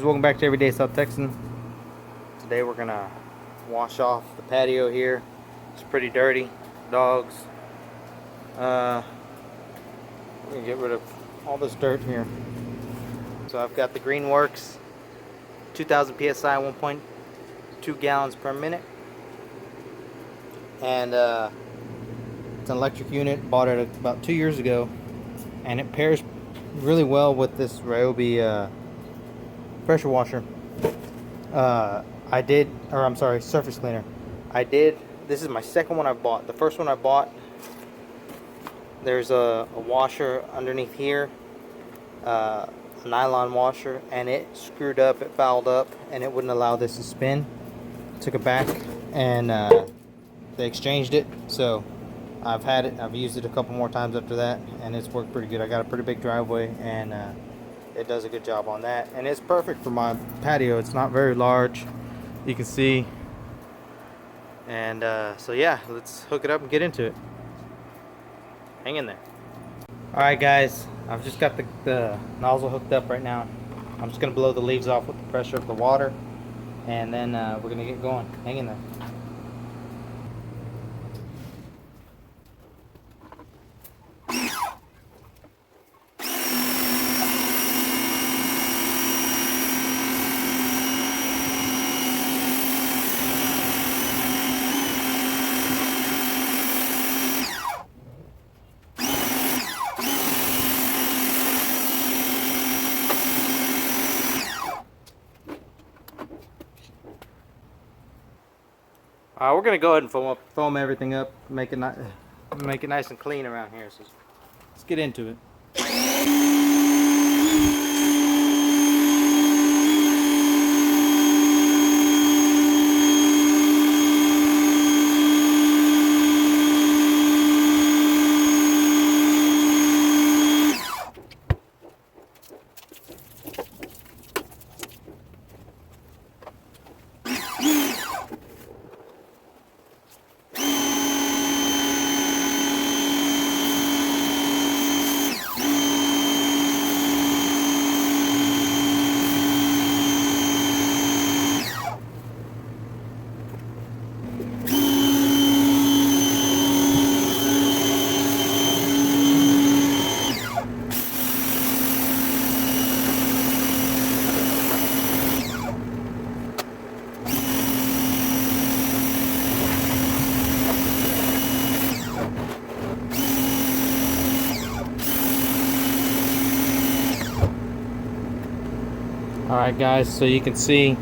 Welcome back to Everyday South Texan. Today we're gonna wash off the patio here. It's pretty dirty. Dogs. We're gonna get rid of all this dirt here. So I've got the Greenworks 2000 psi, 1.2 gallons per minute, and it's an electric unit. Bought it about 2 years ago, and it pairs really well with this Ryobi pressure washer. Surface cleaner. This is my second one I bought. The first one I bought, there's a washer underneath here, a nylon washer, and it screwed up, it fouled up, and it wouldn't allow this to spin. Took it back, and they exchanged it, so I've used it a couple more times after that, and it's worked pretty good. I got a pretty big driveway, and it does a good job on that, and it's perfect for my patio. It's not very large, you can see, and so yeah, let's hook it up and get into it. Hang in there. Alright guys, I've just got the nozzle hooked up right now. I'm just gonna blow the leaves off with the pressure of the water, and then we're gonna get going. Hang in there. We're gonna go ahead and foam everything up, make it nice and clean around here. So let's get into it. Alright guys, so you can see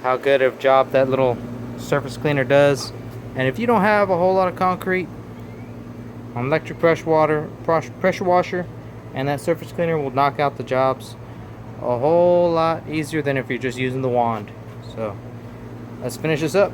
how good of a job that little surface cleaner does. And if you don't have a whole lot of concrete, an electric pressure washer and that surface cleaner will knock out the jobs a whole lot easier than if you're just using the wand. So let's finish this up.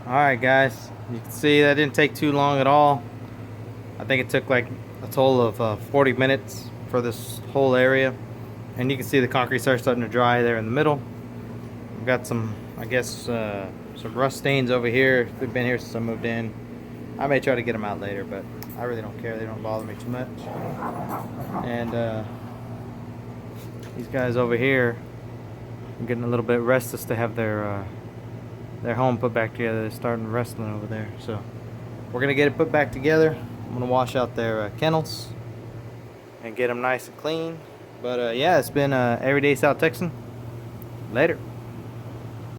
Alright guys, you can see that didn't take too long at all. I think it took like a total of 40 minutes for this whole area. And you can see the concrete starting to dry there in the middle. We've got some, I guess, some rust stains over here. They've been here since I moved in. I may try to get them out later, but I really don't care. They don't bother me too much. And these guys over here are getting a little bit restless to have their home put back together. They're starting wrestling over there. So we're gonna get it put back together. I'm gonna wash out their kennels and get them nice and clean. But yeah, it's been Everyday South Texan. Later.